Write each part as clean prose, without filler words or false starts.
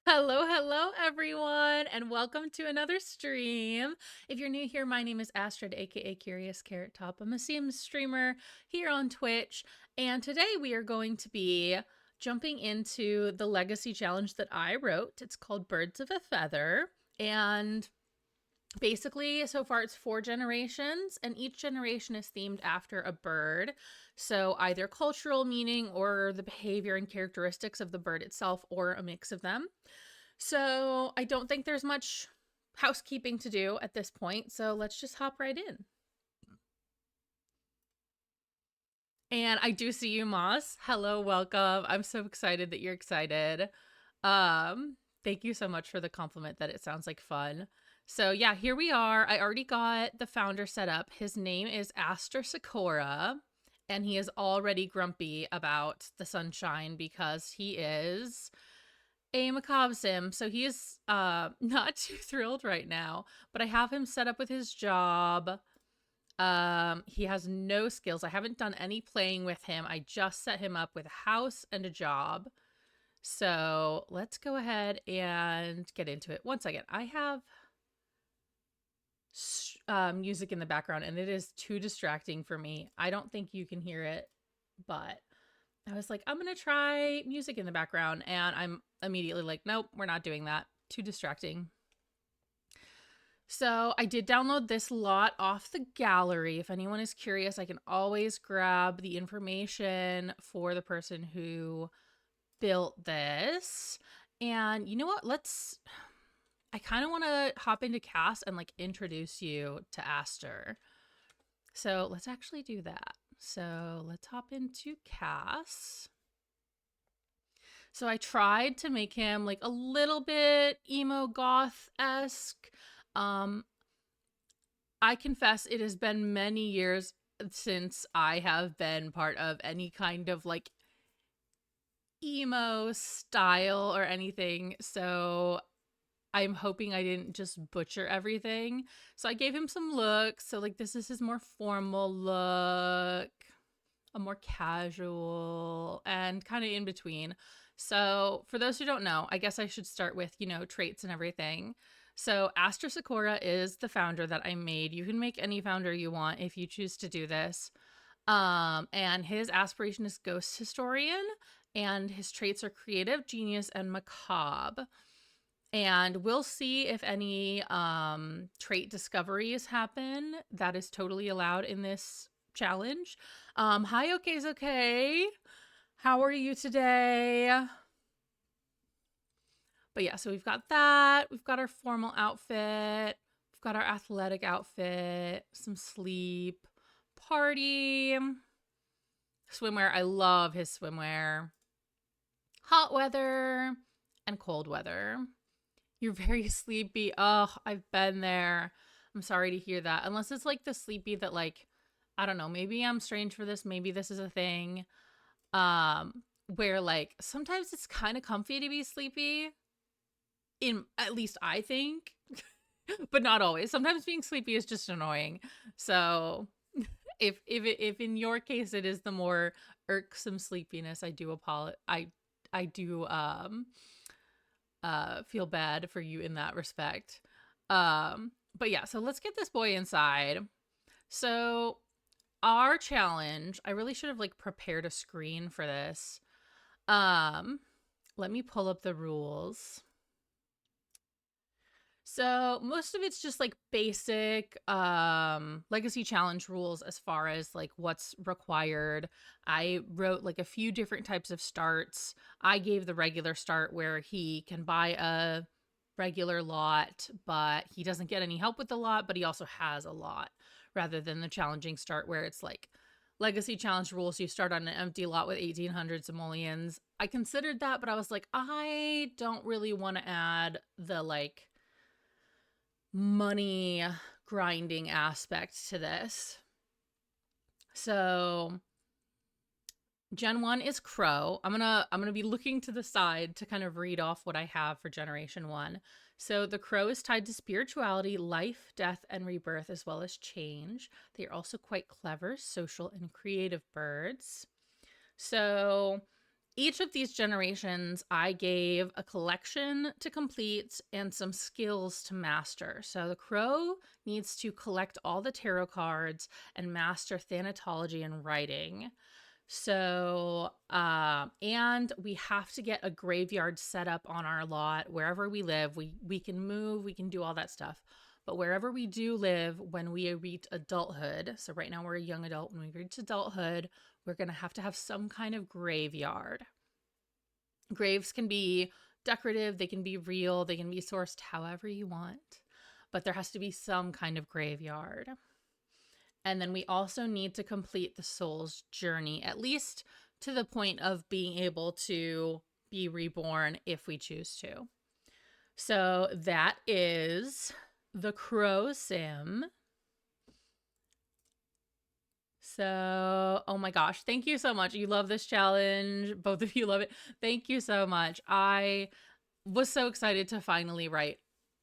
Hello, hello, everyone, and welcome to another stream. If you're new here, my name is Astrid, aka Curious Carrot Top. I'm a Sims streamer here on Twitch, and today we are going to be jumping into the legacy challenge that I wrote. It's called Birds of a Feather, and basically, so far it's 4 generations, and each generation is themed after a bird. So either cultural meaning or the behavior and characteristics of the bird itself, or a mix of them. So I don't think there's much housekeeping to do at this point. So let's just hop right in. And I do see you, Moss. Hello, welcome. I'm so excited that you're excited. Thank you so much for the compliment that it sounds like fun. So yeah, here we are. I already got the founder set up. His name is Aster Sakura, and he is already grumpy about the sunshine because he is a macabre sim, so he is not too thrilled right now, but I have him set up with his job. He has no skills. I haven't done any playing with him. I just set him up with a house and a job. So let's go ahead and get into it. One second. I have music in the background and it is too distracting for me. I don't think you can hear it, but I was like, I'm going to try music in the background. And I'm immediately like, nope, we're not doing that. Too distracting. So I did download this lot off the gallery. If anyone is curious, I can always grab the information for the person who built this. And you know what? I kind of want to hop into Cass and like introduce you to Aster. So let's actually do that. So let's hop into Cass. So I tried to make him like a little bit emo goth-esque. I confess it has been many years since I have been part of any kind of like emo style or anything. So I'm hoping I didn't just butcher everything. So I gave him some looks. So like this is his more formal look, a more casual, and kind of in between. So for those who don't know, I guess I should start with, traits and everything. So Aster Sakura is the founder that I made. You can make any founder you want if you choose to do this. And his aspiration is ghost historian, and his traits are creative, genius, and macabre. And we'll see if any trait discoveries happen. That is totally allowed in this challenge. Hi, okay's okay. How are you today? But yeah, so we've got that. We've got our formal outfit. We've got our athletic outfit, some sleep, party, swimwear. I love his swimwear. Hot weather and cold weather. You're very sleepy. Oh, I've been there. I'm sorry to hear that. Unless it's like the sleepy that like, I don't know, maybe I'm strange for this. Maybe this is a thing. Where like sometimes it's kind of comfy to be sleepy. At least I think, but not always. Sometimes being sleepy is just annoying. So if in your case it is the more irksome sleepiness, I do apologize. I do feel bad for you in that respect. But yeah, so let's get this boy inside. So our challenge, I really should have like prepared a screen for this. Let me pull up the rules. So most of it's just like basic legacy challenge rules as far as like what's required. I wrote like a few different types of starts. I gave the regular start where he can buy a regular lot, but he doesn't get any help with the lot, but he also has a lot, rather than the challenging start where it's like legacy challenge rules. You start on an empty lot with 1800 simoleons. I considered that, but I was like, I don't really want to add the like money grinding aspect to this. So Gen 1 is Crow. I'm gonna be looking to the side to kind of read off what I have for Generation 1. So the Crow is tied to spirituality, life, death, and rebirth, as well as change. They are also quite clever, social, and creative birds. So each of these generations, I gave a collection to complete and some skills to master. So the crow needs to collect all the tarot cards and master thanatology and writing. So, and we have to get a graveyard set up on our lot wherever we live. We can move, we can do all that stuff. But wherever we do live, when we reach adulthood, so right now we're a young adult, when we reach adulthood, we're going to have some kind of graveyard. Graves can be decorative, they can be real, they can be sourced however you want, but there has to be some kind of graveyard. And then we also need to complete the soul's journey, at least to the point of being able to be reborn if we choose to. So that is the Crow Sim. So, oh my gosh, thank you so much. You love this challenge. Both of you love it. Thank you so much. I was so excited to finally write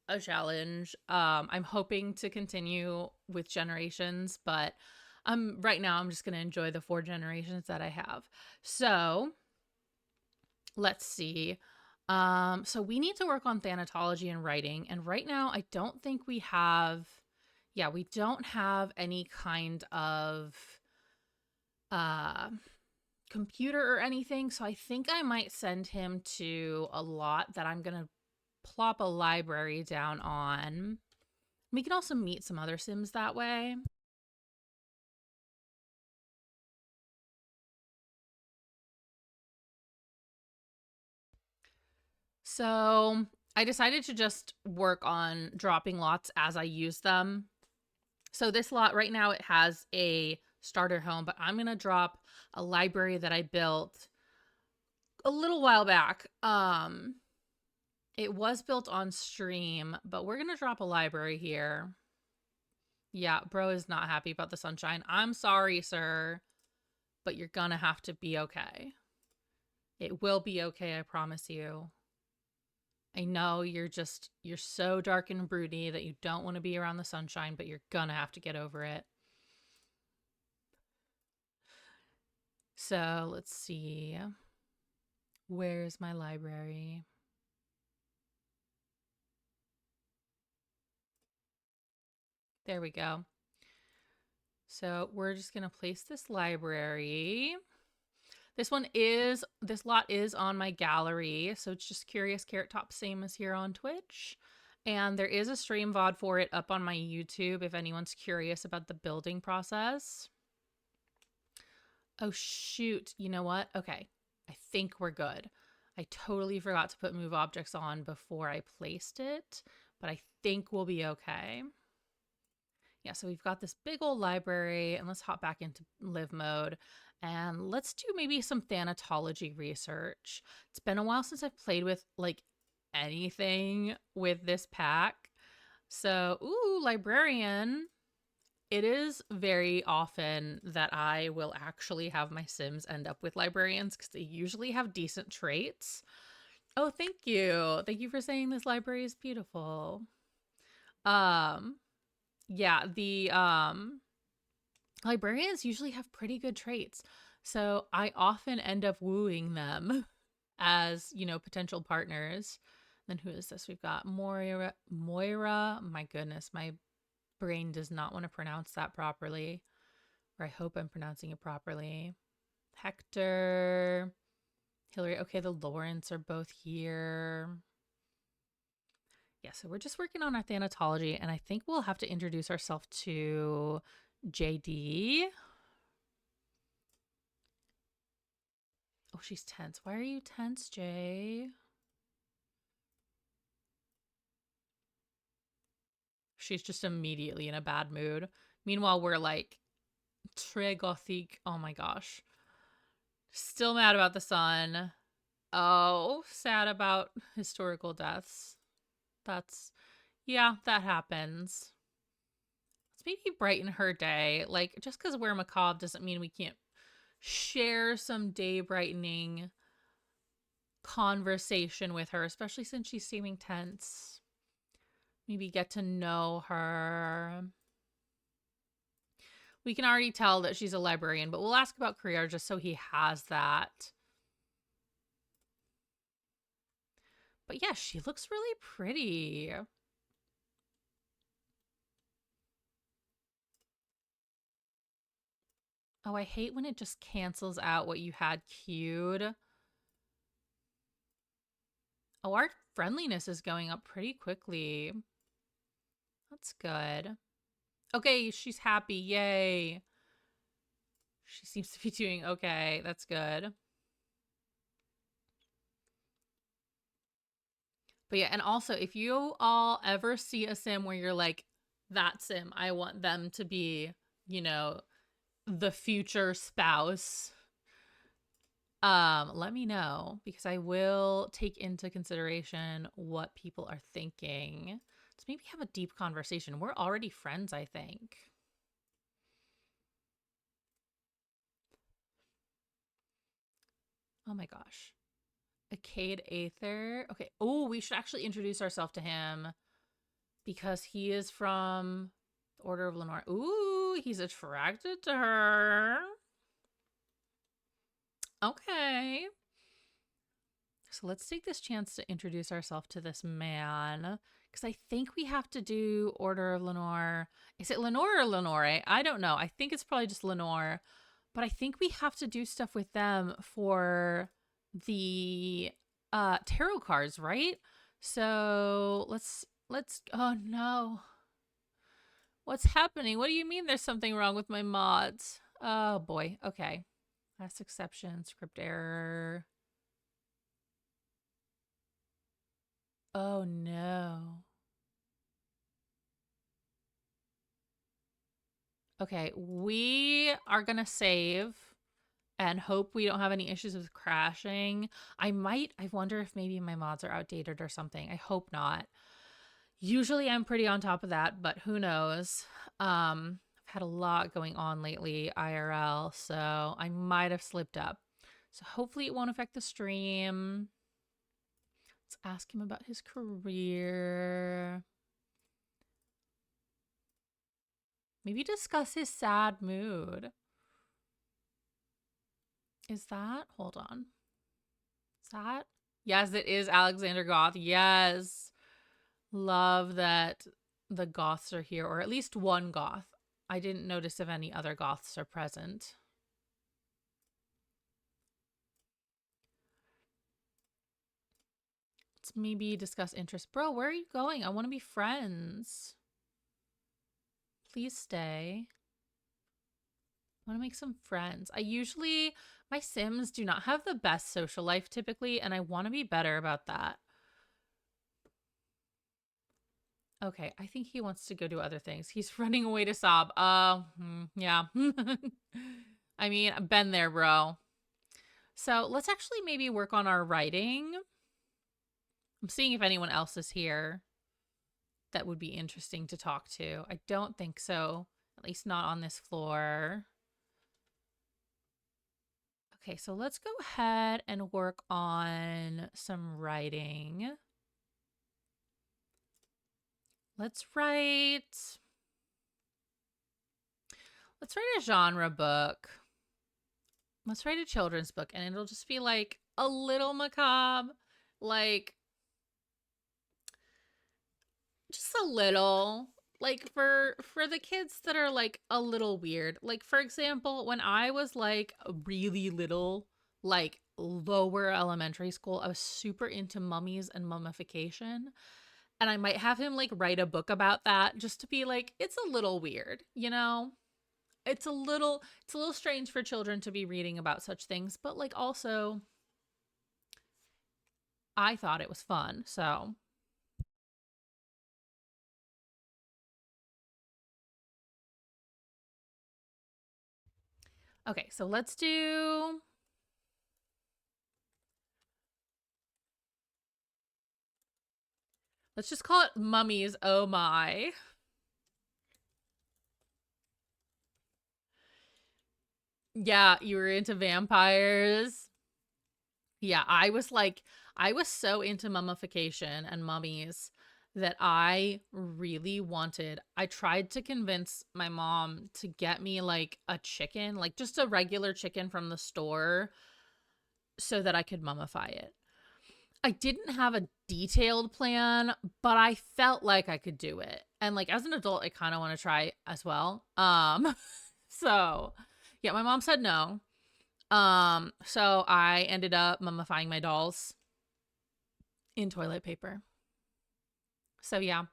a challenge. I'm hoping to continue with generations, but right now I'm just going to enjoy the 4 generations that I have. So, let's see. So we need to work on thanatology and writing, and right now I don't think we have we don't have any kind of computer or anything, so I think I might send him to a lot that I'm gonna plop a library down on. We can also meet some other Sims that way. So I decided to just work on dropping lots as I use them. So this lot right now, it has a starter home, but I'm going to drop a library that I built a little while back. It was built on stream, but we're going to drop a library here. Yeah, bro is not happy about the sunshine. I'm sorry, sir, but you're going to have to be okay. It will be okay, I promise you. I know you're so dark and broody that you don't want to be around the sunshine, but you're going to have to get over it. So let's see. Where's my library? There we go. So we're just going to place this library. This lot is on my gallery. So it's just Curious Carrot Top, same as here on Twitch. And there is a stream VOD for it up on my YouTube if anyone's curious about the building process. Oh, shoot. You know what? Okay. I think we're good. I totally forgot to put move objects on before I placed it, but I think we'll be okay. Yeah, so we've got this big old library, and let's hop back into live mode, and let's do maybe some thanatology research. It's been a while since I've played with, like, anything with this pack. So, ooh, librarian. It is very often that I will actually have my Sims end up with librarians because they usually have decent traits. Oh, thank you. Thank you for saying this library is beautiful. Yeah, the librarians usually have pretty good traits. So I often end up wooing them as, potential partners. Then who is this? We've got Moira. My goodness, my brain does not want to pronounce that properly. Or I hope I'm pronouncing it properly. Hector. Hillary. Okay, the Lawrence are both here. Yeah, so we're just working on our thanatology, and I think we'll have to introduce ourselves to JD. Oh, she's tense. Why are you tense, Jay? She's just immediately in a bad mood. Meanwhile, we're like, très gothique. Oh my gosh. Still mad about the sun. Oh, sad about historical deaths. Yeah, that happens. Let's maybe brighten her day. Like, just because we're macabre doesn't mean we can't share some day brightening conversation with her, especially since she's seeming tense. Maybe get to know her. We can already tell that she's a librarian, but we'll ask about career just so he has that. But yeah, she looks really pretty. Oh, I hate when it just cancels out what you had queued. Oh, our friendliness is going up pretty quickly. That's good. Okay, she's happy. Yay. She seems to be doing okay. That's good. But yeah, and also if you all ever see a sim where you're like, that sim, I want them to be, you know, the future spouse, let me know because I will take into consideration what people are thinking. Let's maybe have a deep conversation. We're already friends, I think. Oh my gosh. Acade Aether. Okay. Oh, we should actually introduce ourselves to him because he is from the Order of Lenore. Ooh, he's attracted to her. Okay. So let's take this chance to introduce ourselves to this man because I think we have to do Order of Lenore. Is it Lenore or Lenore? I don't know. I think it's probably just Lenore, but I think we have to do stuff with them for the tarot cards, right? So let's oh no. What's happening? What do you mean there's something wrong with my mods? Oh boy. Okay. Last exception, script error. Oh no. Okay, we are gonna save and hope we don't have any issues with crashing. I wonder if maybe my mods are outdated or something. I hope not. Usually I'm pretty on top of that, but who knows? I've had a lot going on lately, IRL, so I might have slipped up. So hopefully it won't affect the stream. Let's ask him about his career. Maybe discuss his sad mood. Is that? Hold on. Is that? Yes, it is Alexander Goth. Yes. Love that the Goths are here, or at least one Goth. I didn't notice if any other Goths are present. Let's maybe discuss interests. Bro, where are you going? I want to be friends. Please stay. I want to make some friends. My Sims do not have the best social life typically, and I want to be better about that. Okay, I think he wants to go do other things. He's running away to sob. Yeah. I mean, I've been there, bro. So let's actually maybe work on our writing. I'm seeing if anyone else is here that would be interesting to talk to. I don't think so. At least not on this floor. Okay, so let's go ahead and work on some writing. Let's write a genre book. Let's write a children's book, and it'll just be like a little macabre, like just a little, like for the kids that are like a little weird. Like for example, when I was like really little, like lower elementary school, I was super into mummies and mummification. And I might have him like write a book about that just to be like, it's a little weird, you know? It's a little strange for children to be reading about such things, but like also I thought it was fun. So okay, so let's just call it Mummies. Oh my. Yeah, you were into vampires. Yeah, I was so into mummification and mummies that I tried to convince my mom to get me like a chicken, like just a regular chicken from the store so that I could mummify it. I didn't have a detailed plan, but I felt like I could do it. And like as an adult, I kind of want to try as well. So yeah, my mom said no. So I ended up mummifying my dolls in toilet paper. So yeah,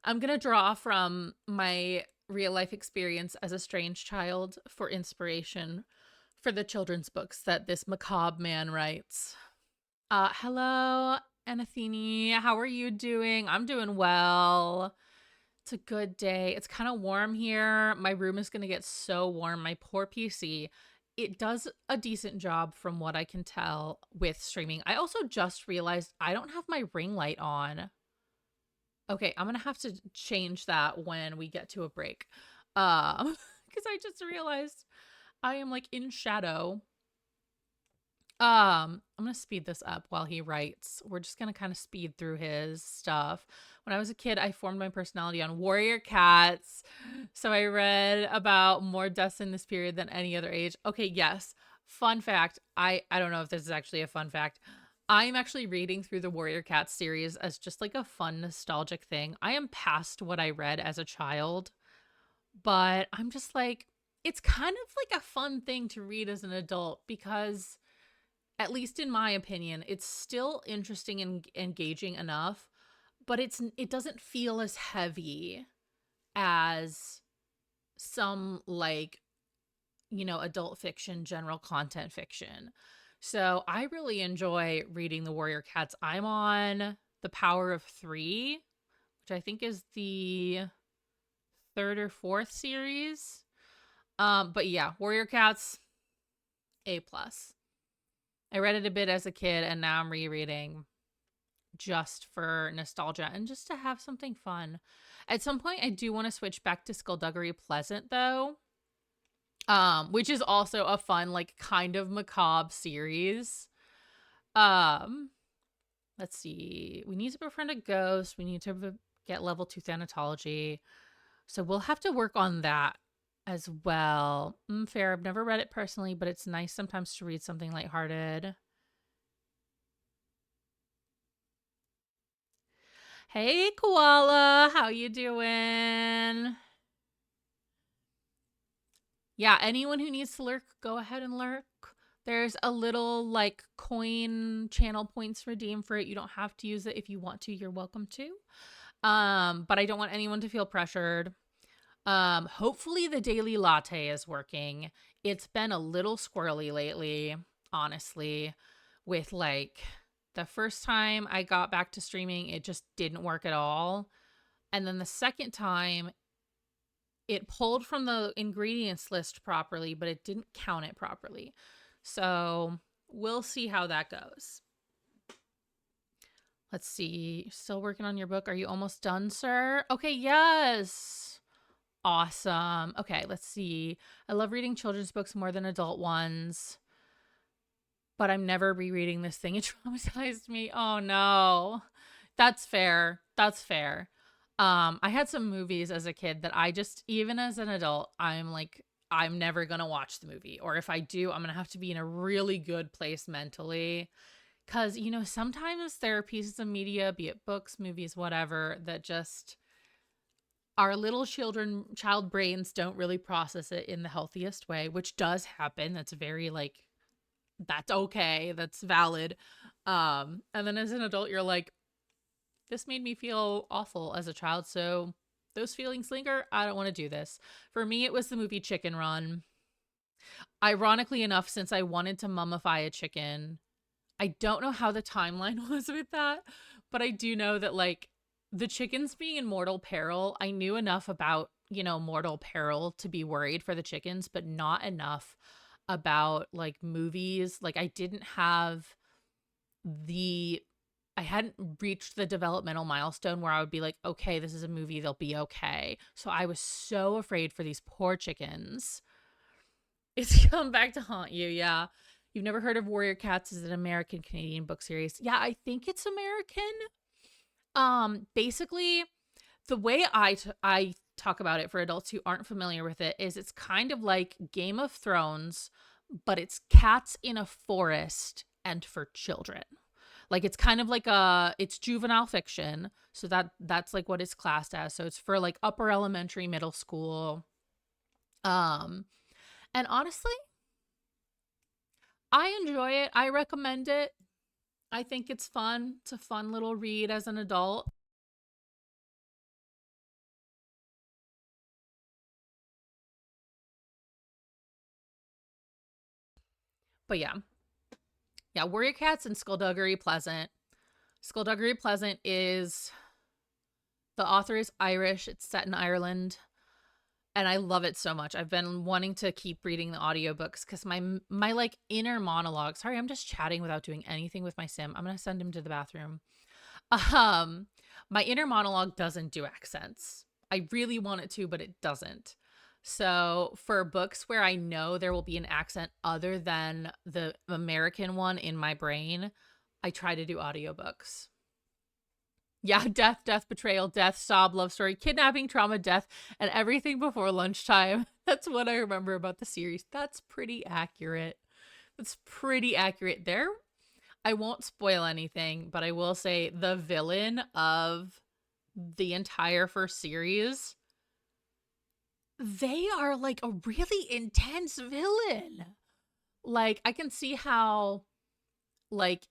I'm going to draw from my real life experience as a strange child for inspiration for the children's books that this macabre man writes. Hello, Anathene. How are you doing? I'm doing well. It's a good day. It's kind of warm here. My room is going to get so warm. My poor PC. It does a decent job from what I can tell with streaming. I also just realized I don't have my ring light on. Okay, I'm going to have to change that when we get to a break. Because I just realized I am like in shadow. I'm gonna speed this up while he writes. We're just gonna kind of speed through his stuff. When I was a kid, I formed my personality on warrior cats. So I read about more deaths in this period than any other age. Okay, yes. Fun fact. I don't know if this is actually a fun fact. I'm actually reading through the Warrior Cats series as just like a fun nostalgic thing. I am past what I read as a child, but I'm just like, it's kind of like a fun thing to read as an adult because at least in my opinion, it's still interesting and engaging enough, but it doesn't feel as heavy as some like, adult fiction, general content fiction. So I really enjoy reading the Warrior Cats. I'm on The Power of Three, which I think is the third or fourth series. But yeah, Warrior Cats, A plus. I read it a bit as a kid and now I'm rereading just for nostalgia and just to have something fun. At some point I do want to switch back to Skullduggery Pleasant though. Which is also a fun, like kind of macabre series. Um, let's see. We need to befriend a ghost. We need to get level 2 Thanatology. So we'll have to work on that as well. Fair. I've never read it personally, but it's nice sometimes to read something lighthearted. Hey, Koala. How you doing? Yeah, anyone who needs to lurk, go ahead and lurk. There's a little like coin channel points redeemed for it. You don't have to use it. If you want to, you're welcome to. But I don't want anyone to feel pressured. Hopefully the daily latte is working. It's been a little squirrely lately, honestly, with like the first time I got back to streaming, it just didn't work at all. And then the second time, it pulled from the ingredients list properly, but it didn't count it properly. So we'll see how that goes. Let's see. Still working on your book. Are you almost done, sir? Okay, yes. Awesome. Okay, let's see. I love reading children's books more than adult ones, but I'm never rereading this thing. It traumatized me. Oh no. That's fair. That's fair. I had some movies as a kid that I just, even as an adult, I'm like, I'm never gonna watch the movie. Or if I do, I'm gonna have to be in a really good place mentally. Cause, sometimes there are pieces of media, be it books, movies, whatever, that just our little child brains don't really process it in the healthiest way, which does happen. That's very like, that's okay. That's valid. And then as an adult, you're like, this made me feel awful as a child, so those feelings linger. I don't want to do this. For me, it was the movie Chicken Run. Ironically enough, since I wanted to mummify a chicken, I don't know how the timeline was with that, but I do know that like the chickens being in mortal peril, I knew enough about, mortal peril to be worried for the chickens, but not enough about like movies. Like I hadn't reached the developmental milestone where I would be like, okay, this is a movie, they'll be okay. So I was so afraid for these poor chickens. It's come back to haunt you, yeah. You've never heard of Warrior Cats? Is an American Canadian book series. Yeah, I think it's American. Basically, the way I talk about it for adults who aren't familiar with it is it's kind of like Game of Thrones, but it's cats in a forest and for children. Like it's kind of like it's juvenile fiction. So that's like what it's classed as. So it's for like upper elementary, middle school. Um and honestly, I enjoy it. I recommend it. I think it's fun. It's a fun little read as an adult. But yeah. Yeah, Warrior Cats and Skullduggery Pleasant. Skullduggery Pleasant is the author is Irish. It's set in Ireland. And I love it so much. I've been wanting to keep reading the audiobooks because my like inner monologue. Sorry, I'm just chatting without doing anything with my sim. I'm gonna send him to the bathroom. Um, my inner monologue doesn't do accents. I really want it to, but it doesn't. So for books where I know there will be an accent other than the American one in my brain, I try to do audiobooks. Yeah, death, betrayal, death, sob, love story, kidnapping, trauma, death, and everything before lunchtime. That's what I remember about the series. That's pretty accurate. That's pretty accurate. There, I won't spoil anything, but I will say the villain of the entire first series, they are like a really intense villain. Like I can see how like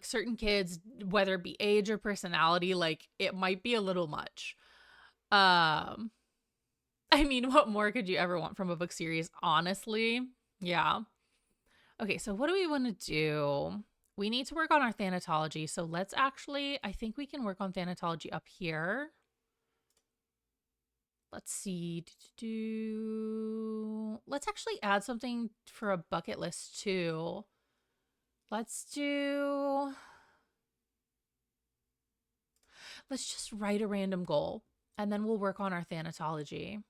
certain kids, whether it be age or personality, like it might be a little much. Um I mean, what more could you ever want from a book series, honestly? Yeah. Okay, so what do we want to do? We need to work on our thanatology. So let's actually, I think we can work on thanatology up here. Let's see. Let's actually add something for a bucket list too. Let's just write a random goal and then we'll work on our thanatology.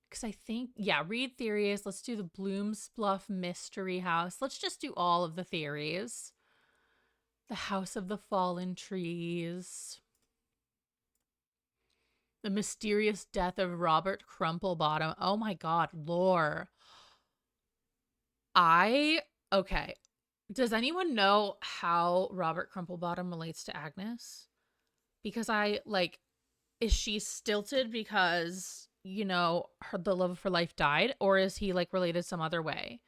Because I think, yeah, read theories. Let's do the Bloomsbluff Mystery House. Let's just do all of the theories. The House of the Fallen Trees. The Mysterious Death of Robert Crumplebottom. Oh my god, lore. Okay. Does anyone know how Robert Crumplebottom relates to Agnes? Because is she stilted because, the love of her life died? Or is he like related some other way?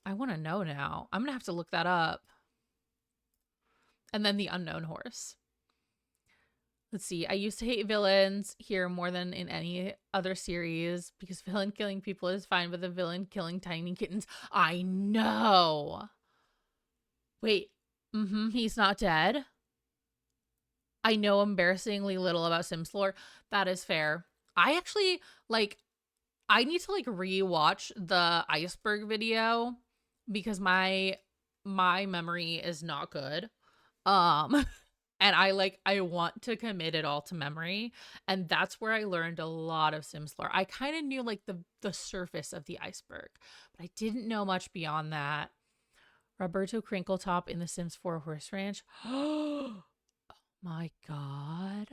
I want to know now. I'm going to have to look that up. And then the unknown horse. Let's see. I used to hate villains here more than in any other series because villain killing people is fine, but the villain killing tiny kittens. I know. Wait. He's not dead. I know embarrassingly little about Sims lore. That is fair. I actually I need to rewatch the iceberg video because my memory is not good. And I want to commit it all to memory, and that's where I learned a lot of Sims lore. I kind of knew the surface of the iceberg, but I didn't know much beyond that. Roberto Crinkletop in the Sims 4 Horse Ranch. Oh my god.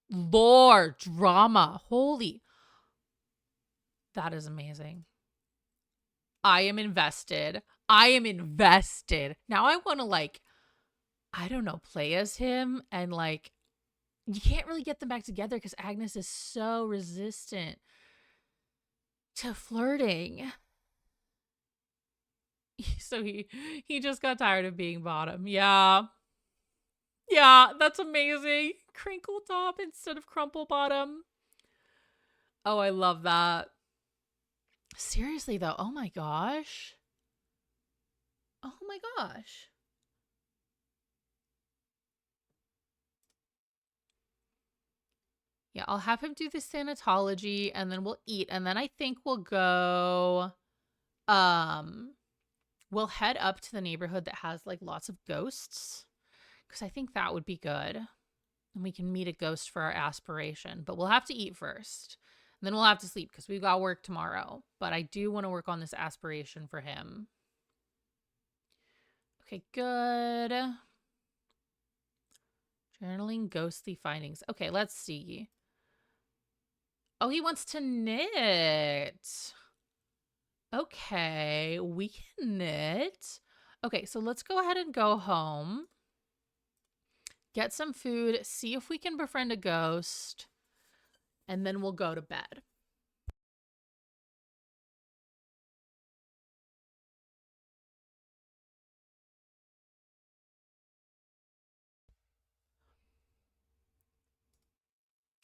Lore drama. Holy. That is amazing. I am invested. Now I want to I don't know, play as him and you can't really get them back together because Agnes is so resistant to flirting. So he just got tired of being bottom. Yeah. Yeah, that's amazing. Crinkle top instead of crumple bottom. Oh, I love that. Seriously though, oh my gosh. Oh my gosh. Yeah, I'll have him do the sanitology and then we'll eat and then I think we'll go we'll head up to the neighborhood that has lots of ghosts cuz I think that would be good. And we can meet a ghost for our aspiration, but we'll have to eat first. And then we'll have to sleep cuz we've got work tomorrow, but I do want to work on this aspiration for him. Okay, good. Journaling ghostly findings. Okay, let's see. Oh, he wants to knit. Okay, we can knit. Okay, so let's go ahead and go home. Get some food, see if we can befriend a ghost, and then we'll go to bed.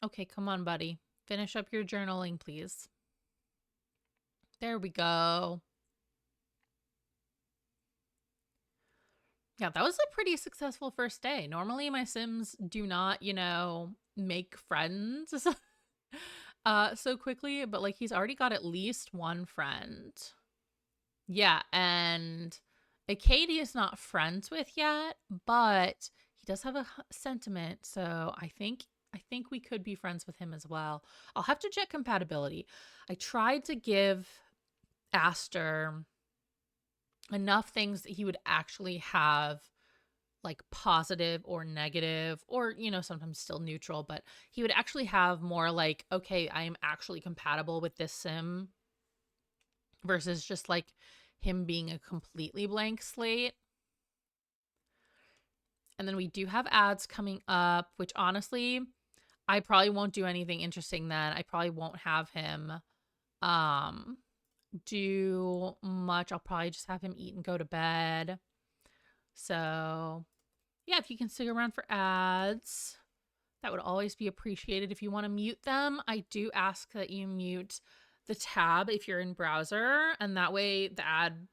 Okay, come on, buddy. Finish up your journaling, please. There we go. Yeah, that was a pretty successful first day. Normally my Sims do not, make friends so quickly, but like he's already got at least one friend. Yeah, and Acadia is not friends with yet, but he does have a sentiment, so I think we could be friends with him as well. I'll have to check compatibility. I tried to give Aster enough things that he would actually have like positive or negative or sometimes still neutral, but he would actually have more like, okay, I am actually compatible with this sim versus just like him being a completely blank slate. And then we do have ads coming up, which honestly I probably won't do anything interesting then. I probably won't have him do much. I'll probably just have him eat and go to bed. So yeah, if you can stick around for ads, that would always be appreciated. If you want to mute them, I do ask that you mute the tab if you're in browser, and that way the ad,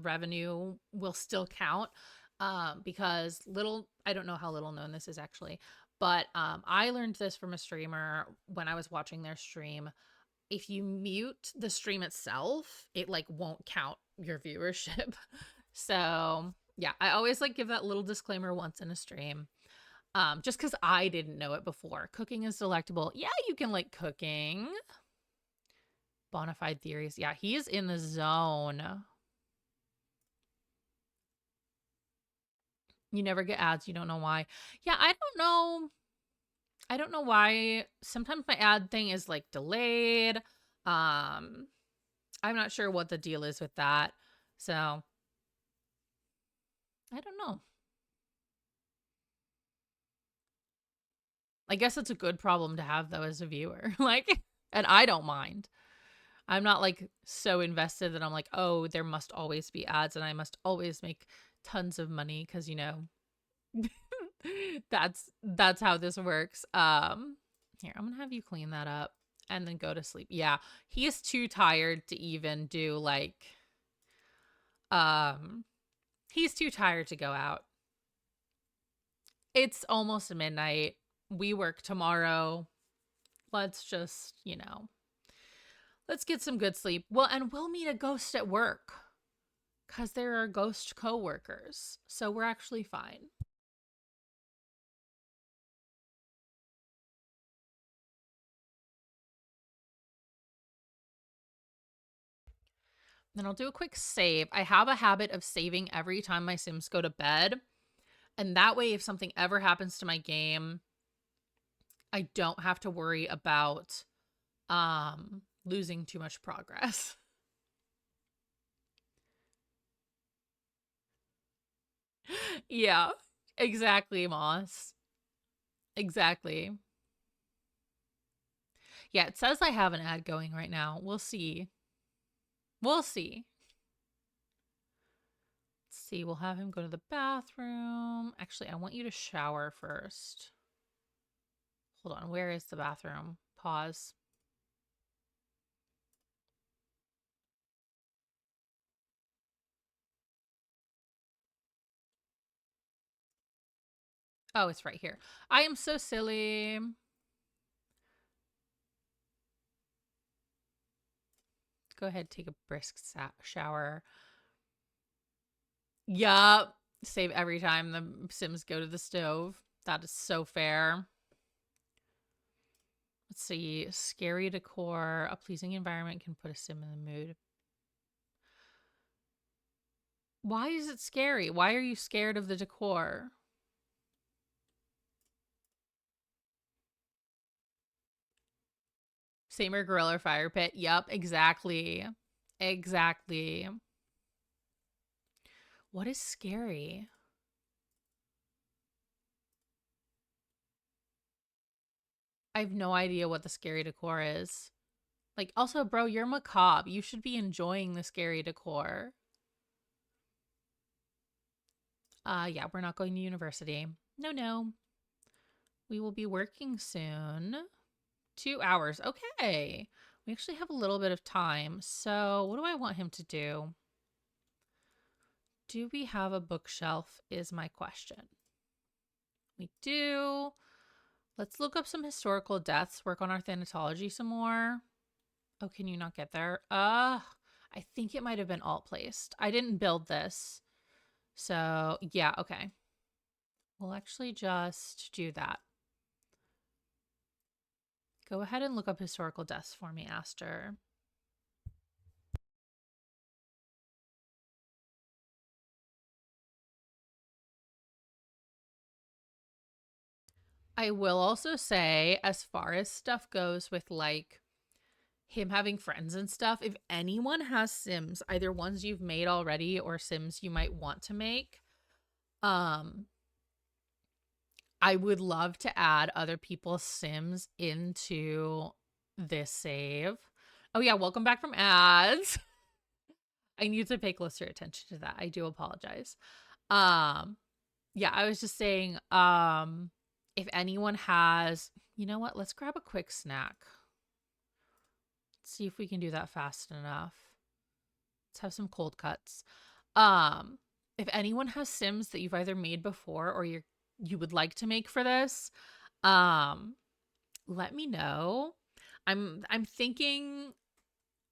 revenue will still count. Because I don't know how little known this is actually, but I learned this from a streamer when I was watching their stream. If you mute the stream itself, it like won't count your viewership. So yeah, I always like give that little disclaimer once in a stream. Just because I didn't know it before. Cooking is delectable. Yeah, you can like cooking. Bonafide theories. Yeah, he is in the zone. You never get ads. You don't know why. Yeah, I don't know. I don't know why. Sometimes my ad thing is like delayed. I'm not sure what the deal is with that. So I don't know. I guess it's a good problem to have though as a viewer. Like, and I don't mind. I'm not like so invested that I'm like, oh, there must always be ads and I must always make tons of money because that's how this works. Here, I'm gonna have you clean that up and then go to sleep. Yeah, he is too tired to even do like he's too tired to go out. It's almost midnight. We work tomorrow. Let's just, let's get some good sleep. Well, and we'll meet a ghost at work because there are ghost coworkers. So we're actually fine. Then I'll do a quick save. I have a habit of saving every time my Sims go to bed. And that way, if something ever happens to my game, I don't have to worry about losing too much progress. Yeah, exactly, Moss. Exactly. Yeah, it says I have an ad going right now. We'll see. We'll see. Let's see. We'll have him go to the bathroom. Actually, I want you to shower first. Hold on. Where is the bathroom? Pause. Oh, it's right here. I am so silly. Go ahead, take a brisk shower. Yup. Save every time the Sims go to the stove. That is so fair. Let's see. Scary decor. A pleasing environment can put a Sim in the mood. Why is it scary? Why are you scared of the decor? Samer Gorilla Fire Pit. Yep, exactly. Exactly. What is scary? I have no idea what the scary decor is. Like, also, bro, you're macabre. You should be enjoying the scary decor. Yeah, we're not going to university. No, no. We will be working soon. 2 hours. Okay. We actually have a little bit of time. So, what do I want him to do? Do we have a bookshelf is my question. We do. Let's look up some historical deaths, work on our thanatology some more. Oh, can you not get there? I think it might have been alt placed. I didn't build this. So, yeah, okay. We'll actually just do that. Go ahead and look up historical deaths for me, Aster. I will also say, as far as stuff goes with like him having friends and stuff, if anyone has Sims, either ones you've made already or Sims you might want to make, I would love to add other people's Sims into this save. Oh yeah, welcome back from ads. I need to pay closer attention to that. I do apologize. Yeah, I was just saying, if anyone has, you know what, let's grab a quick snack. Let's see if we can do that fast enough. Let's have some cold cuts. If anyone has Sims that you've either made before or you would like to make for this, let me know. I'm thinking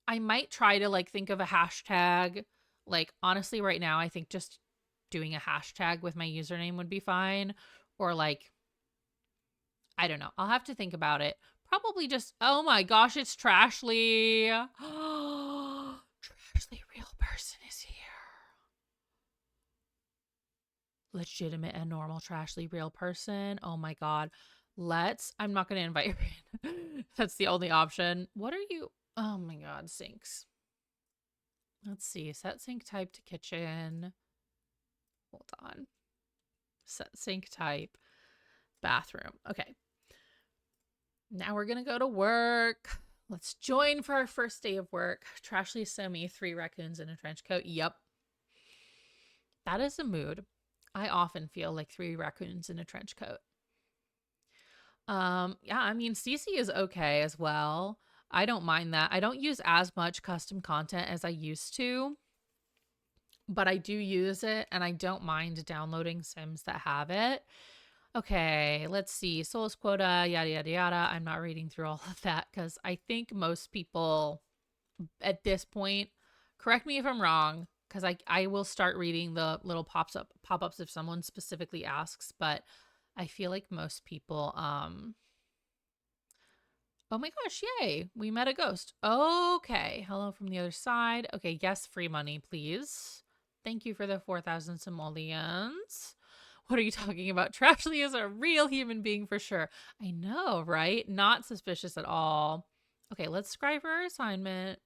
I might try to like think of a hashtag. Like honestly right now I think just doing a hashtag with my username would be fine, or like I don't know. I'll have to think about it. Probably just, oh my gosh, it's Trashly. Trashly real person is here. Legitimate and normal Trashly real person. Oh my god. I'm not going to invite her in. That's the only option. What are you? Oh my god, sinks. Let's see. Set sink type to kitchen. Hold on. Set sink type. Bathroom. Okay. Now we're going to go to work. Let's join for our first day of work. Trashly Semi, 3 raccoons in a trench coat. Yep. That is a mood. I often feel like 3 raccoons in a trench coat. Yeah, I mean, CC is okay as well. I don't mind that. I don't use as much custom content as I used to, but I do use it and I don't mind downloading Sims that have it. Okay, let's see. Souls quota, yada, yada, yada. I'm not reading through all of that because I think most people at this point, correct me if I'm wrong, because I will start reading the little pop-ups if someone specifically asks, but I feel like most people, oh my gosh, yay, we met a ghost. Okay, hello from the other side. Okay, yes, free money, please. Thank you for the 4,000 simoleons. What are you talking about? Trashly is a real human being for sure. I know, right? Not suspicious at all. Okay, let's scribe our assignment.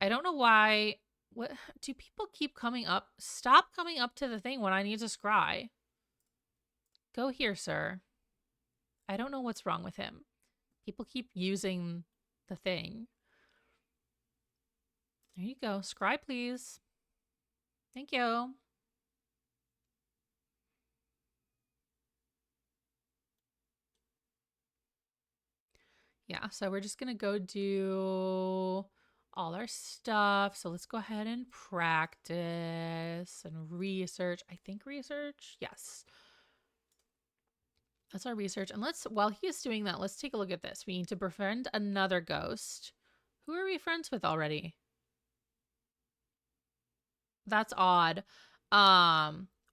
I don't know why. What do people keep coming up? Stop coming up to the thing when I need to scry. Go here, sir. I don't know what's wrong with him. People keep using the thing. There you go. Scry, please. Thank you. Yeah, so we're just going to go do all our stuff. So let's go ahead and practice and research. I think research. Yes. That's our research. And while he is doing that, let's take a look at this. We need to befriend another ghost. Who are we friends with already? That's odd.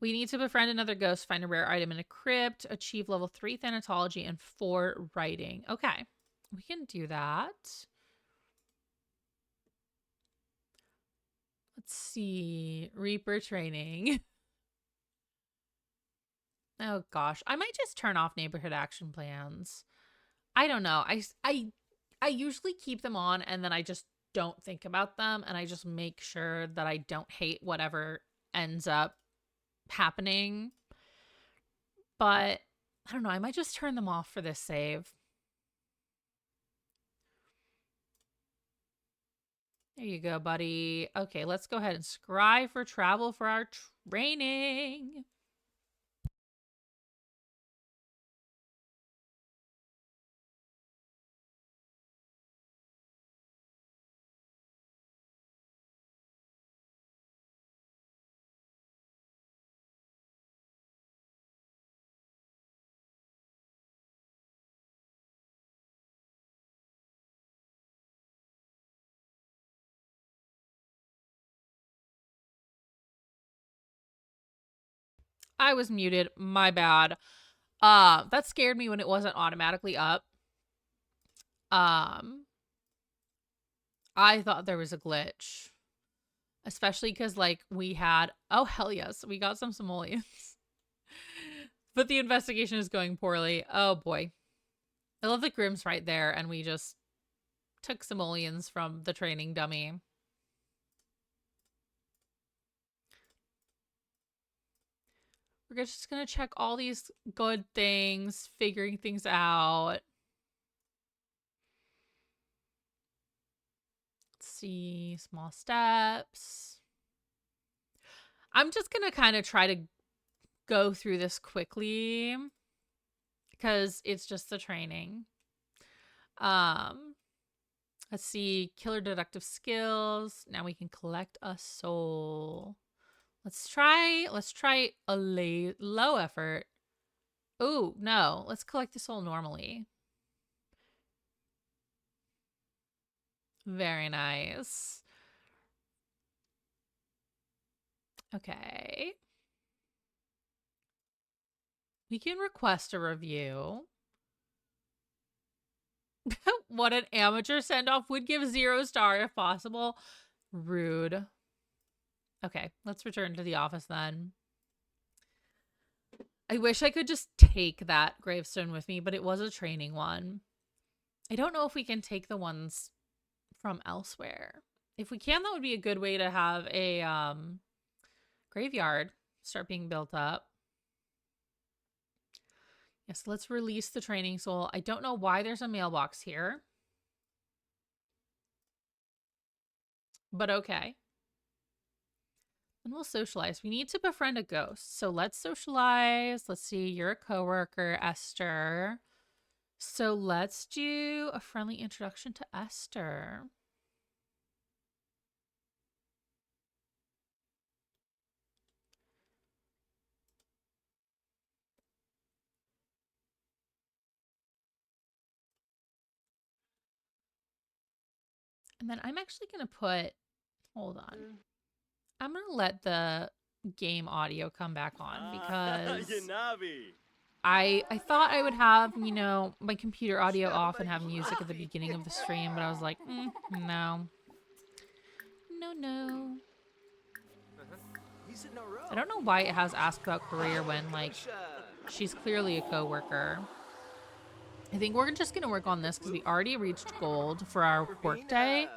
We need to befriend another ghost, find a rare item in a crypt, achieve level 3 thanatology, and 4 writing. Okay, we can do that. Let's see. Reaper training. Oh gosh, I might just turn off neighborhood action plans. I don't know. I usually keep them on and then I just don't think about them and I just make sure that I don't hate whatever ends up happening. But I don't know. I might just turn them off for this save. There you go, buddy. Okay, let's go ahead and scry for travel for our training. I was muted. My bad. That scared me when it wasn't automatically up. I thought there was a glitch. Especially because, like, we had... Oh, hell yes. We got some simoleons. But the investigation is going poorly. Oh, boy. I love that Grimm's right there, and we just took simoleons from the training dummy. We're just going to check all these good things, figuring things out. Let's see, small steps. I'm just going to kind of try to go through this quickly because it's just the training. Let's see, killer deductive skills. Now we can collect a soul. Let's try a low effort. Oh, no. Let's collect the soul normally. Very nice. Okay. We can request a review. What an amateur send-off would give 0 star if possible. Rude. Okay, let's return to the office then. I wish I could just take that gravestone with me, but it was a training one. I don't know if we can take the ones from elsewhere. If we can, that would be a good way to have a graveyard start being built up. Yes, let's release the training soul. I don't know why there's a mailbox here. But okay. And we'll socialize. We need to befriend a ghost. So let's socialize. Let's see. You're a coworker, Esther. So let's do a friendly introduction to Esther. And then I'm actually going to put, hold on. I'm going to let the game audio come back on because I thought I would have, you know, my computer audio off and have music at the beginning of the stream, but I was like, no. No. I don't know why it has asked about career when, like, she's clearly a coworker. I think we're just going to work on this because we already reached gold for our workday.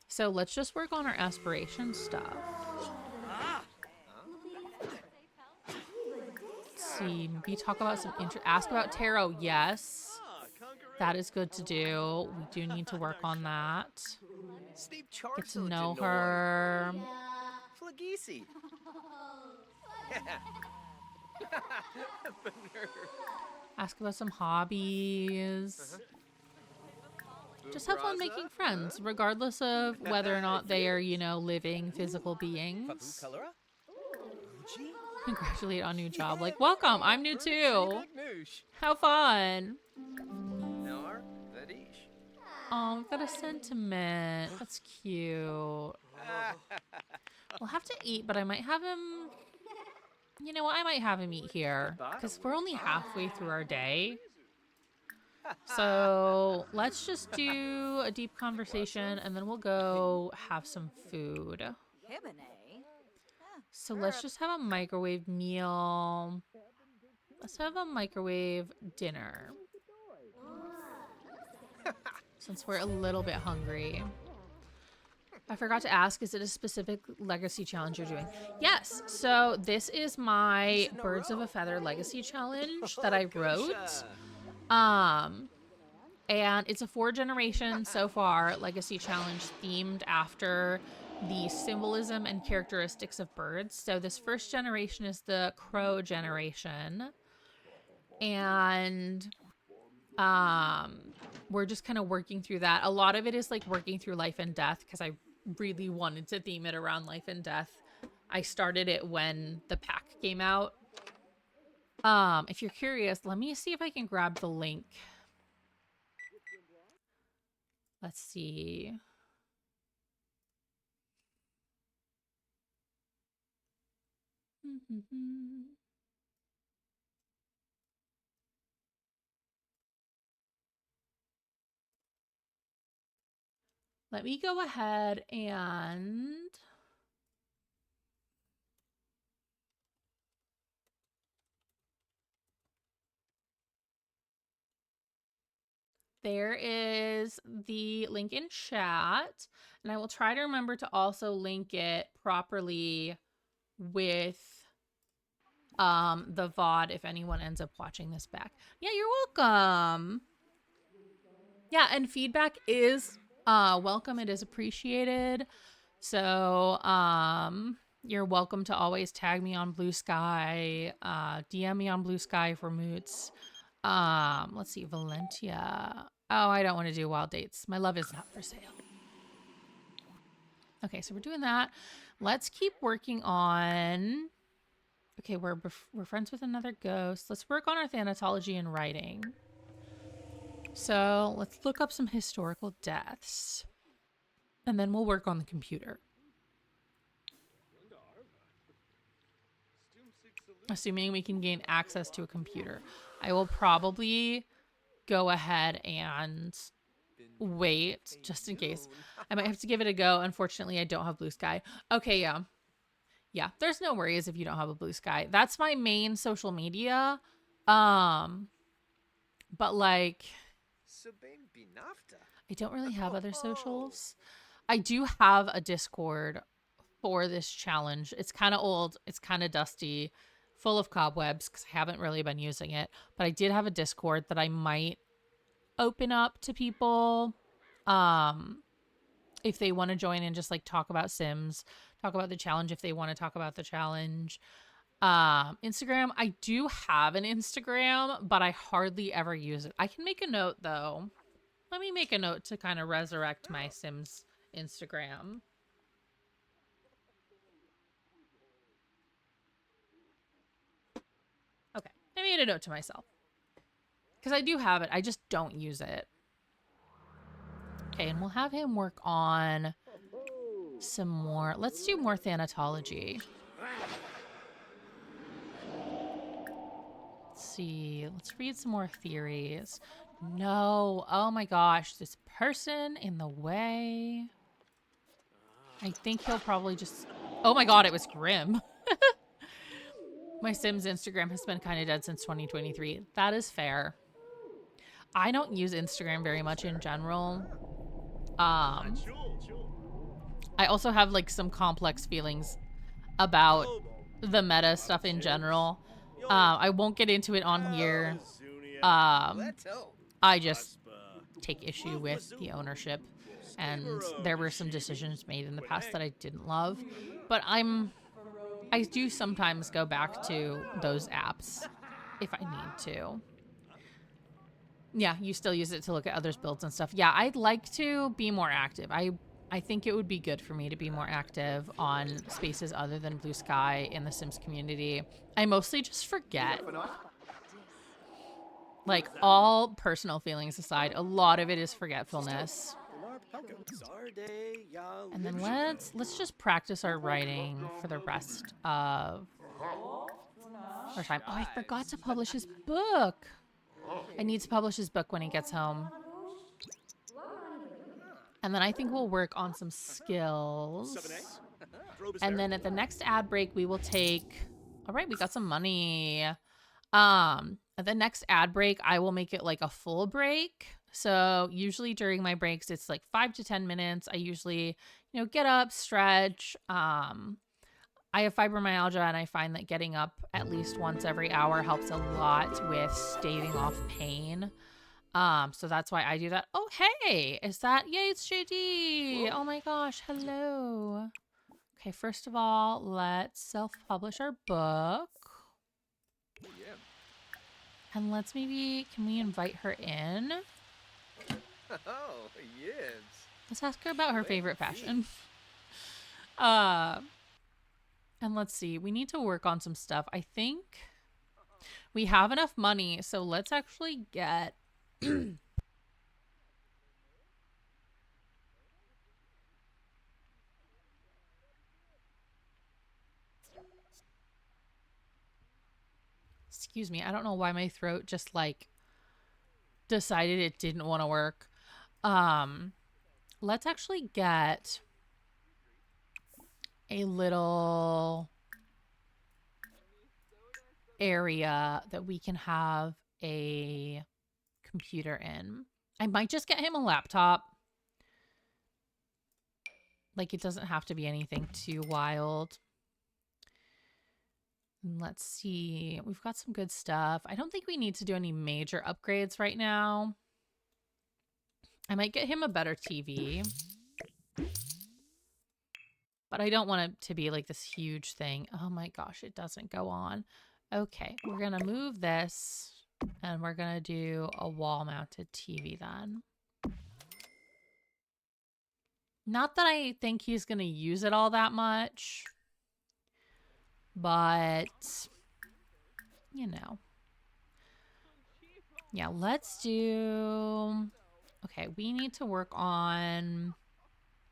So let's just work on our aspiration stuff. Let's see, maybe talk about some ask about tarot. Yes, that is good to do. We do need to work on that. Get to know her. Ask about some hobbies. Just have fun making friends, regardless of whether or not they are, you know, living physical beings. Congratulate on new job. Like, welcome, I'm new too. How fun. Oh, we've got a sentiment. That's cute. We'll have to eat, but I might have him... You know what? I might have him eat here. Because we're only halfway through our day. So let's just do a deep conversation and then we'll go have some food. So let's just have a microwave meal. Let's have a microwave dinner. since we're a little bit hungry. I forgot to ask, is it a specific legacy challenge you're doing? Yes. So this is my Birds of a Feather legacy challenge that I wrote. And it's a 4-generation so far legacy challenge themed after the symbolism and characteristics of birds. So this first generation is the crow generation. And we're just kind of working through that. A lot of it is like working through life and death because I really wanted to theme it around life and death. I started it when the pack came out. If you're curious, let me see if I can grab the link. Let's see. Let me go ahead and there is the link in chat, and I will try to remember to also link it properly with the VOD if anyone ends up watching this back. Yeah, you're welcome. Yeah, and feedback is welcome. It is appreciated. So you're welcome to always tag me on Blue Sky, DM me on Blue Sky for moots. Let's see, Valentia. Oh, I don't want to do wild dates. My love is not for sale. Okay, so we're doing that. Let's keep working on. Okay, we're friends with another ghost. Let's work on our thanatology and writing. So let's look up some historical deaths. And then we'll work on the computer. Assuming we can gain access to a computer. I will probably go ahead and wait just in case. I might have to give it a go. Unfortunately, I don't have Blue Sky. Okay, yeah. Yeah, there's no worries if you don't have a Blue Sky. That's my main social media. But like, I don't really have other socials. I do have a Discord for this challenge. It's kind of old. It's kind of dusty, full of cobwebs because I haven't really been using it. But I did have a Discord that I might open up to people if they want to join and just like talk about Sims, talk about the challenge if they want to talk about the challenge. Instagram, I do have an Instagram, but I hardly ever use it. I can make a note though. Let me make a note to kind of resurrect my Sims Instagram. Okay, I made a note to myself. Because I do have it, I just don't use it. Okay, and we'll have him work on some more. Let's do more thanatology. Let's see. Let's read some more theories. No. Oh my gosh. This person in the way. I think he'll probably just... Oh my god, it was grim. My Sims Instagram has been kind of dead since 2023. That is fair. I don't use Instagram very much in general. I also have like some complex feelings about the meta stuff in general. I won't get into it on here. I just take issue with the ownership, and there were some decisions made in the past that I didn't love, but I do sometimes go back to those apps if I need to. Yeah, you still use it to look at others' builds and stuff. Yeah, I'd like to be more active. I think it would be good for me to be more active on spaces other than Blue Sky in the Sims community. I mostly just forget. Like, all personal feelings aside, a lot of it is forgetfulness. And then let's just practice our writing for the rest of our time. Oh, I forgot to publish his book. I need to publish his book when he gets home. And then I think we'll work on some skills. And then at the next ad break, we will take... All right, we got some money. At the next ad break, I will make it like a full break. So usually during my breaks, it's like 5 to 10 minutes. I usually, get up, stretch. I have fibromyalgia, and I find that getting up at least once every hour helps a lot with staving off pain. So that's why I do that. Oh, hey, is that, yay, it's JD. Oh my gosh, hello. Okay, first of all, let's self-publish our book. Yeah. And let's maybe, can we invite her in? Oh, yes. Let's ask her about her Wait, favorite me. fashion. And let's see, we need to work on some stuff. I think we have enough money, so let's actually get excuse me, I don't know why my throat just like decided it didn't want to work. Let's actually get a little area that we can have a computer in. I might just get him a laptop. Like, it doesn't have to be anything too wild. Let's see. We've got some good stuff. I don't think we need to do any major upgrades right now. I might get him a better TV. But I don't want it to be like this huge thing. Oh my gosh, it doesn't go on. Okay, we're going to move this, and we're going to do a wall-mounted TV then. Not that I think he's going to use it all that much, but, Yeah, let's do... Okay, we need to work on...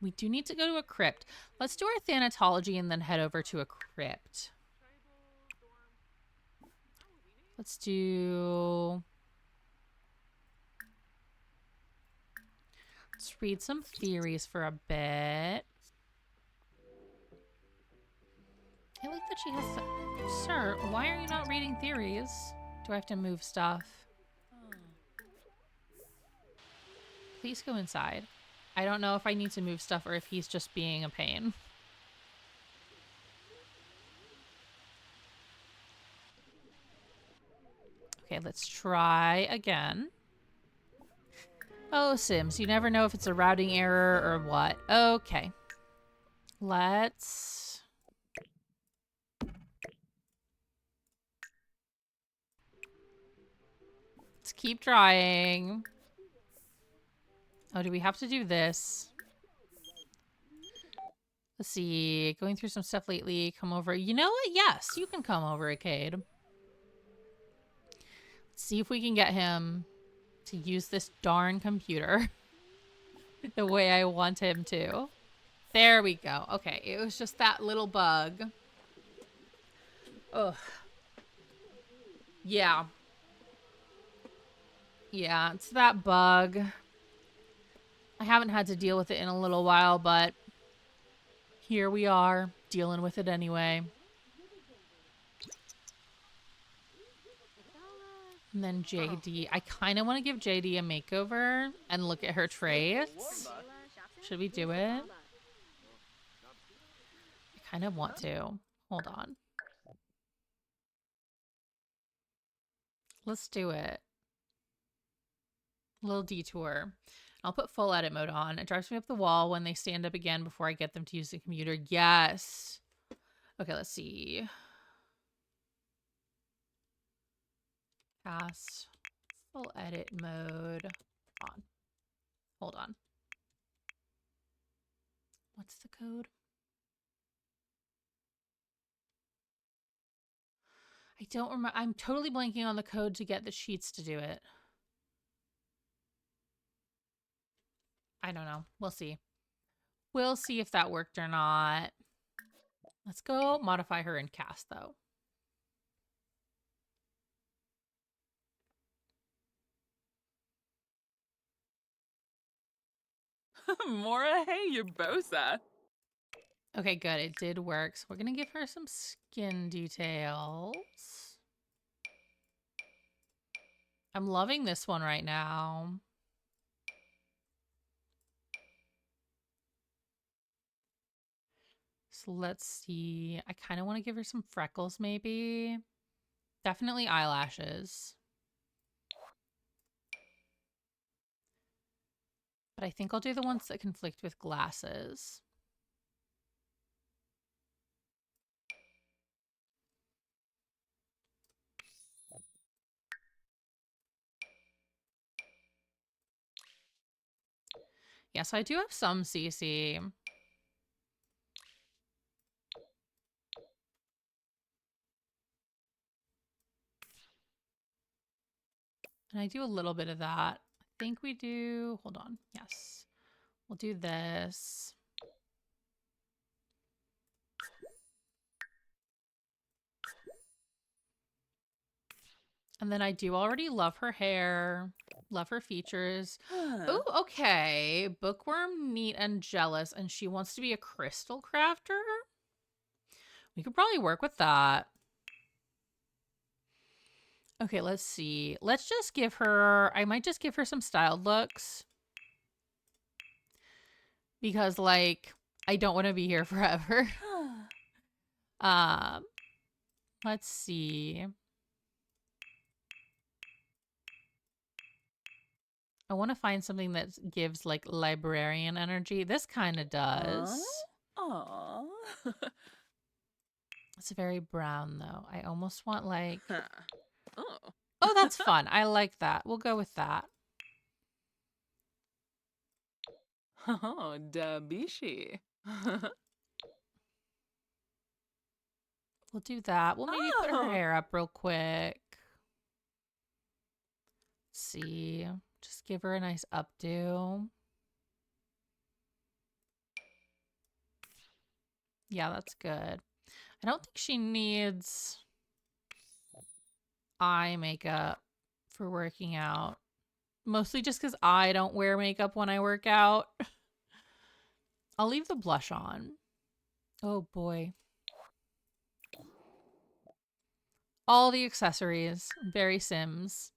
We do need to go to a crypt. Let's do our thanatology and then head over to a crypt. Let's do... Let's read some theories for a bit. I like that she has... Sir, why are you not reading theories? Do I have to move stuff? Please go inside. I don't know if I need to move stuff or if he's just being a pain. Okay, let's try again. Oh, Sims, you never know if it's a routing error or what. Okay. Let's keep trying. Oh, do we have to do this? Let's see. Going through some stuff lately. Come over. You know what? Yes, you can come over, Acade. Let's see if we can get him to use this darn computer the way I want him to. There we go. Okay, it was just that little bug. Ugh. Yeah. Yeah, it's that bug. I haven't had to deal with it in a little while, but here we are, dealing with it anyway. And then JD. I kind of want to give JD a makeover and look at her traits. Should we do it? I kind of want to. Hold on. Let's do it. Little detour. I'll put full edit mode on. It drives me up the wall when they stand up again before I get them to use the computer. Yes. Okay, let's see. Cast. Full edit mode on. Hold on. What's the code? I don't remember. I'm totally blanking on the code to get the sheets to do it. I don't know. We'll see. We'll see if that worked or not. Let's go modify her in cast, though. Mora, hey, you bosa. Okay, good. It did work. So we're going to give her some skin details. I'm loving this one right now. So let's see. I kind of want to give her some freckles, maybe. Definitely eyelashes. But I think I'll do the ones that conflict with glasses. Yes, I do have some CC. And I do a little bit of that. I think we do, hold on. Yes. We'll do this. And then I do already love her hair, love her features. Oh, okay. Bookworm, neat, and jealous. And she wants to be a crystal crafter? We could probably work with that. Okay, let's see. Let's just give her, I might just give her some styled looks. Because, like, I don't want to be here forever. Let's see. I want to find something that gives, like, librarian energy. This kind of does. Aww. It's very brown, though. I almost want, like... Oh. Oh, that's fun. I like that. We'll go with that. Oh, Dabishi. We'll do that. We'll maybe put her hair up real quick. Let's see. Just give her a nice updo. Yeah, that's good. I don't think she needs eye makeup for working out. Mostly just because I don't wear makeup when I work out. I'll leave the blush on. Oh boy. All the accessories. Very Sims.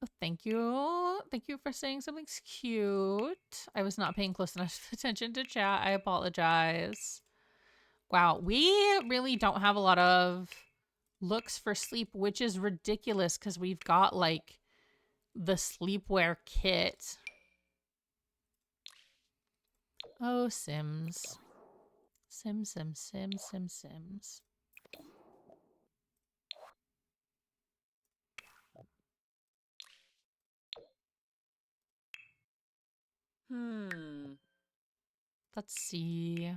Oh, thank you. Thank you for saying something's cute. I was not paying close enough attention to chat. I apologize. Wow, we really don't have a lot of looks for sleep, which is ridiculous because we've got, like, the sleepwear kit. Oh, Sims. Sims. Let's see.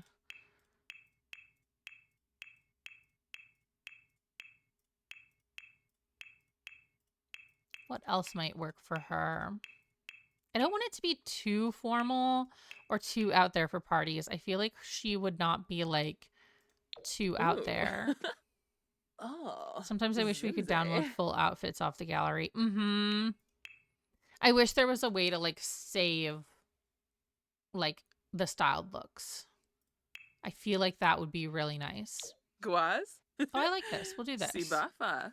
What else might work for her? I don't want it to be too formal or too out there for parties. I feel like she would not be, like, too out there. Oh. Sometimes I wish we could Zimze. download full outfits off the gallery. I wish there was a way to, like, save, like, the styled looks. I feel like that would be really nice. Guaz? Oh, I like this. We'll do this. Sibafa.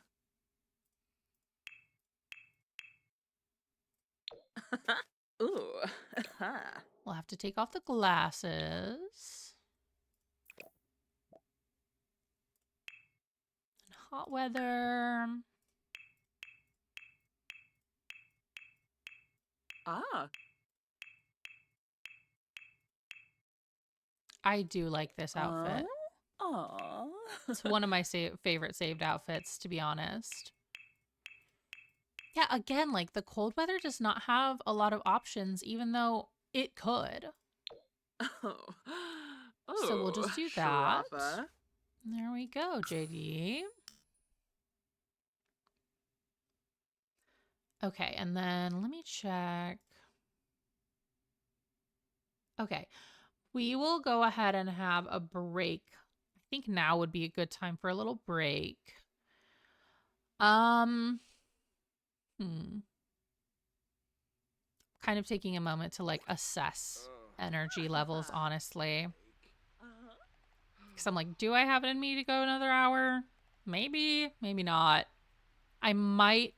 Ooh. We'll have to take off the glasses. Hot weather. Ah. I do like this outfit. Aww. It's one of my favorite saved outfits, to be honest. Yeah, again, like, the cold weather does not have a lot of options, even though it could. Oh. So we'll just do that. Sharafa. There we go, JD. Okay, and then let me check. Okay, we will go ahead and have a break. I think now would be a good time for a little break. Kind of taking a moment to, like, assess energy levels, honestly. Because I'm like, do I have it in me to go another hour? Maybe, maybe not. I might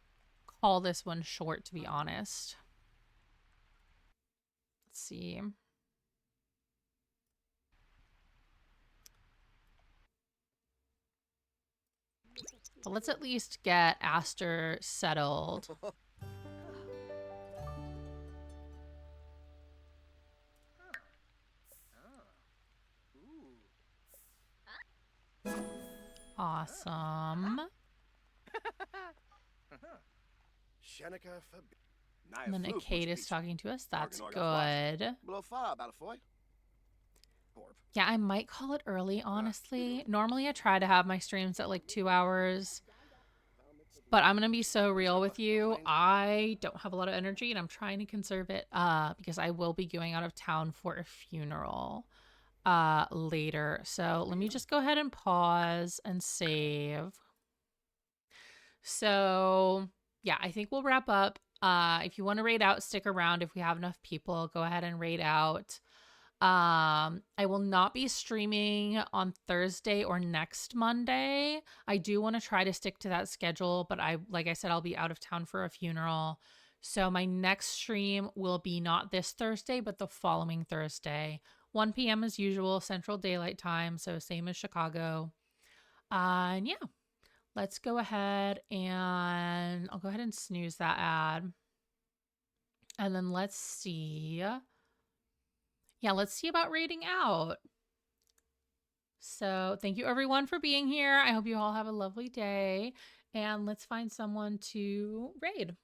call this one short, to be honest. Let's see. But let's at least get Aster settled. Awesome. And then Akade is talking to us. That's good. Yeah, I might call it early, honestly. Normally I try to have my streams at like 2 hours. But I'm going to be so real with you. I don't have a lot of energy and I'm trying to conserve it because I will be going out of town for a funeral later. So let me just go ahead and pause and save. So yeah, I think we'll wrap up. If you want to raid out, stick around. If we have enough people, go ahead and raid out. I will not be streaming on Thursday or next Monday. I do want to try to stick to that schedule, but like I said, I'll be out of town for a funeral. So my next stream will be not this Thursday, but the following Thursday, 1 p.m. as usual, Central Daylight Time. So same as Chicago. And yeah, let's go ahead and I'll go ahead and snooze that ad. And then let's see. Yeah, let's see about raiding out. So thank you everyone for being here. I hope you all have a lovely day. And let's find someone to raid.